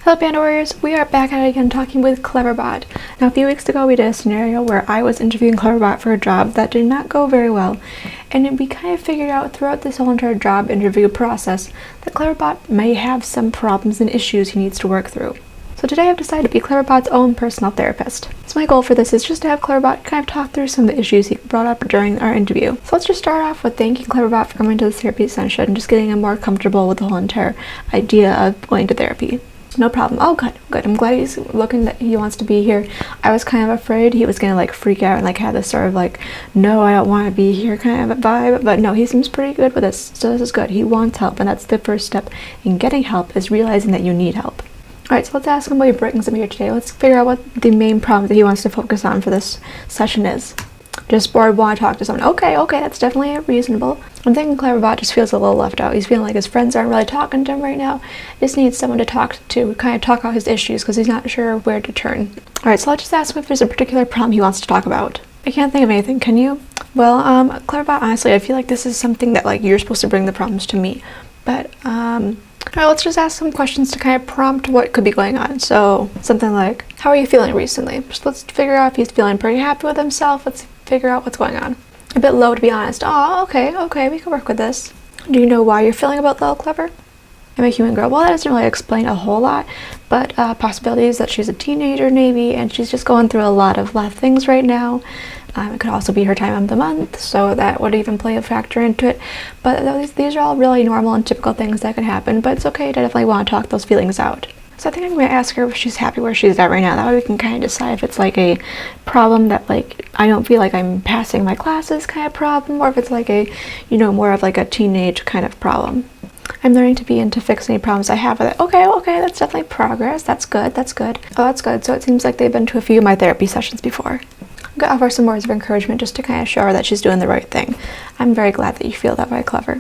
Hello Panda Warriors, we are back at it again talking with Cleverbot. Now a few weeks ago we did a scenario where I was interviewing Cleverbot for a job that did not go very well, and we kind of figured out throughout this whole entire job interview process that Cleverbot may have some problems and issues he needs to work through. So today I've decided to be Cleverbot's own personal therapist. So my goal for this is just to have Cleverbot kind of talk through some of the issues he brought up during our interview. So let's just start off with thanking Cleverbot for coming to the therapy session and just getting him more comfortable with the whole entire idea of going to therapy. No problem. Oh, good. I'm glad he's looking that he wants to be here. I was kind of afraid he was gonna freak out and have this sort of no, I don't want to be here kind of a vibe, but no, he seems pretty good with this, so this is good. He wants help, and that's the first step in getting help, is realizing that you need help. Alright, so let's ask him what he brings him here today. Let's figure out what the main problem that he wants to focus on for this session is. Just bored, want to talk to someone. Okay, that's definitely reasonable. I'm thinking Cleverbot just feels a little left out. He's feeling like his friends aren't really talking to him right now. He just needs someone to talk to, kind of talk out his issues, because he's not sure where to turn. Alright, so let's just ask him if there's a particular problem he wants to talk about. I can't think of anything, can you? Well, Cleverbot, honestly, I feel like this is something that you're supposed to bring the problems to me. But, alright, let's just ask some questions to kind of prompt what could be going on. So, something like, how are you feeling recently? Just let's figure out if he's feeling pretty happy with himself. Let's figure out what's going on. A bit low, to be honest. Oh, okay, we can work with this. Do you know why you're feeling about little Clever? I'm a human girl. Well, that doesn't really explain a whole lot, but possibilities that she's a teenager maybe, and she's just going through a lot of things right now. It could also be her time of the month, so that would even play a factor into it. But these are all really normal and typical things that can happen, but it's okay to definitely want to talk those feelings out. So I think I'm going to ask her if she's happy where she's at right now. That way we can kind of decide if it's a problem that I don't feel like I'm passing my classes kind of problem, or if it's a, more of a teenage kind of problem. I'm learning to be into fix any problems I have with it. Okay, that's definitely progress. That's good. Oh, that's good. So it seems like they've been to a few of my therapy sessions before. I'm going to offer some words of encouragement just to kind of show her that she's doing the right thing. I'm very glad that you feel that way, Clever.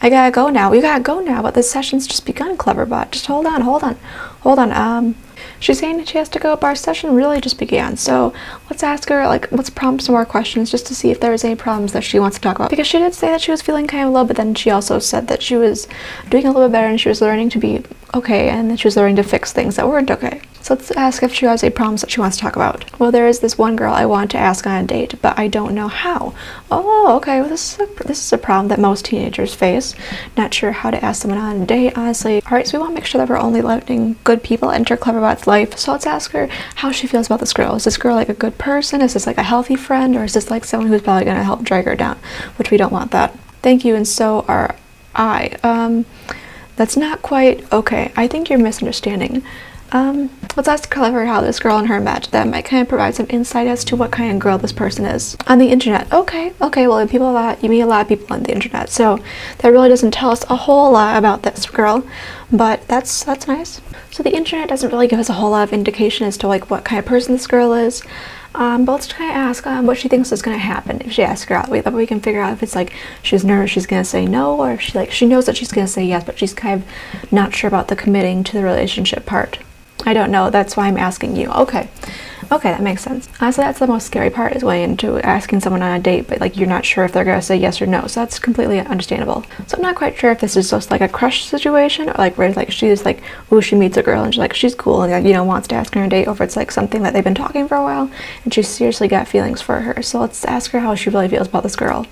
I gotta go now. We gotta go now, but the session's just begun, Cleverbot. Just hold on. She's saying that she has to go, but our session really just began. So let's ask her, let's prompt some more questions just to see if there's any problems that she wants to talk about. Because she did say that she was feeling kind of low, but then she also said that she was doing a little bit better and she was learning to be okay, and that she was learning to fix things that weren't okay. So let's ask if she has any problems that she wants to talk about. Well, there is this one girl I want to ask on a date, but I don't know how. Oh, okay, well this is a problem that most teenagers face. Not sure how to ask someone on a date, honestly. Alright, so we want to make sure that we're only letting good people enter Cleverbot's life. So let's ask her how she feels about this girl. Is this girl a good person? Is this a healthy friend? Or is this someone who's probably going to help drag her down? Which we don't want that. Thank you, and so are I. That's not quite okay. I think you're misunderstanding. Let's ask Clever how this girl and her met. That might kind of provide some insight as to what kind of girl this person is. On the internet. Okay, well, you meet a lot of people on the internet, so that really doesn't tell us a whole lot about this girl, but that's nice. So the internet doesn't really give us a whole lot of indication as to what kind of person this girl is. But let's kind of ask what she thinks is going to happen if she asks her out. That way we can figure out if it's she's nervous, she's going to say no, or if she knows that she's going to say yes, but she's kind of not sure about the committing to the relationship part. I don't know, that's why I'm asking you. Okay, that makes sense. Honestly, that's the most scary part, is going into asking someone on a date, but you're not sure if they're gonna say yes or no, so that's completely understandable. So I'm not quite sure if this is just a crush situation, or where she's ooh, she meets a girl and she's cool and wants to ask her on a date, or if it's something that they've been talking for a while and she's seriously got feelings for her. So let's ask her how she really feels about this girl.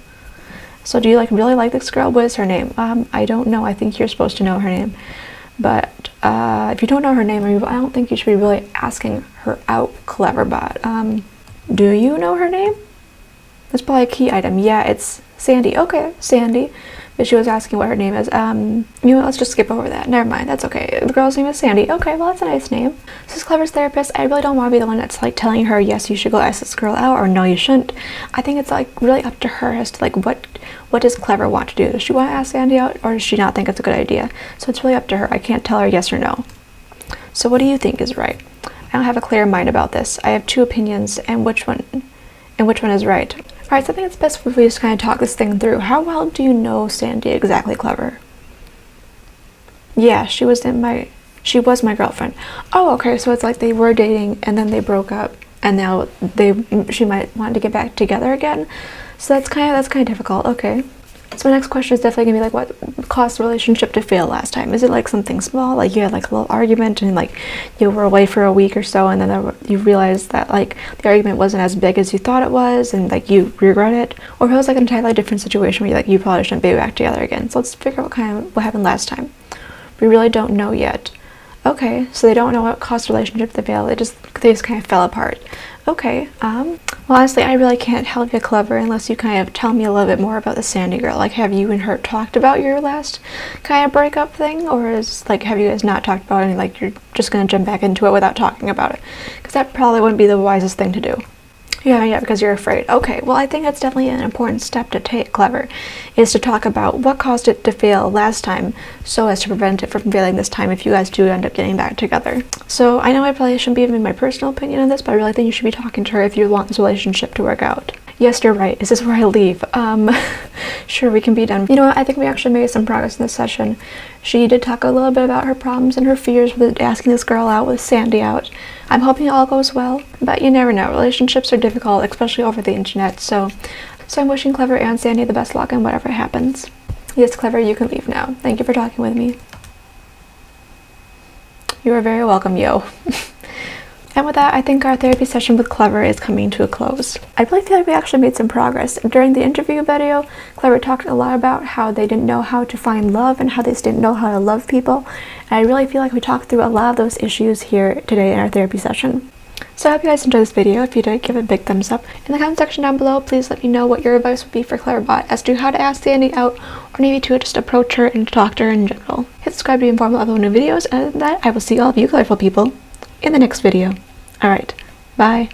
So do you really like this girl? What is her name? I don't know. I think you're supposed to know her name. But if you don't know her name, I don't think you should be really asking her out, Cleverbot. Do you know her name? That's probably a key item. Yeah, it's Sandy. Okay, Sandy. But she was asking what her name is. Let's just skip over that. Never mind, that's okay. The girl's name is Sandy. Okay, well, that's a nice name. This is Clever's therapist. I really don't want to be the one that's telling her, yes, you should go ask this girl out, or no, you shouldn't. I think it's really up to her as to what does Clever want to do? Does she want to ask Sandy out, or does she not think it's a good idea? So it's really up to her. I can't tell her yes or no. So what do you think is right? I don't have a clear mind about this. I have two opinions, and which one is right? Alright, so I think it's best if we just kind of talk this thing through. How well do you know Sandy exactly, Clever? Yeah, she was my girlfriend. Oh, okay, so it's they were dating and then they broke up, and now she might want to get back together again. So that's kind of difficult. Okay. So my next question is definitely gonna be like, what caused the relationship to fail last time? Is it like something small, like you had like a little argument and like you were away for a week or so, and then you realized that like the argument wasn't as big as you thought it was, and like you regret it? Or if it was like an entirely different situation where you probably shouldn't be back together again. So let's figure out what happened last time. We really don't know yet. Okay, so they don't know what caused the relationship to fail. They just kind of fell apart. Okay, well, honestly, I really can't help you, Clever, unless you kind of tell me a little bit more about the Sandy girl. Like, have you and her talked about your last kind of breakup thing? Or have you guys not talked about it and, like, you're just gonna jump back into it without talking about it? Because that probably wouldn't be the wisest thing to do. Yeah, because you're afraid. Okay, well, I think that's definitely an important step to take, Clever, is to talk about what caused it to fail last time so as to prevent it from failing this time if you guys do end up getting back together. So I know I probably shouldn't be giving my personal opinion on this, but I really think you should be talking to her if you want this relationship to work out. Yes, you're right. Is this where I leave? Sure, we can be done. You know what? I think we actually made some progress in this session. She did talk a little bit about her problems and her fears with asking this girl out, with Sandy out. I'm hoping it all goes well, but you never know. Relationships are difficult, especially over the internet, so I'm wishing Clever and Sandy the best luck in whatever happens. Yes, Clever, you can leave now. Thank you for talking with me. You are very welcome, yo. And with that, I think our therapy session with Clever is coming to a close. I really feel like we actually made some progress. During the interview video, Clever talked a lot about how they didn't know how to find love and how they just didn't know how to love people. And I really feel like we talked through a lot of those issues here today in our therapy session. So I hope you guys enjoyed this video. If you did, give it a big thumbs up. In the comment section down below, please let me know what your advice would be for Cleverbot as to how to ask Sandy out, or maybe to just approach her and talk to her in general. Hit subscribe to be informed of new videos, and other than that, I will see all of you colorful people in the next video. Alright, bye.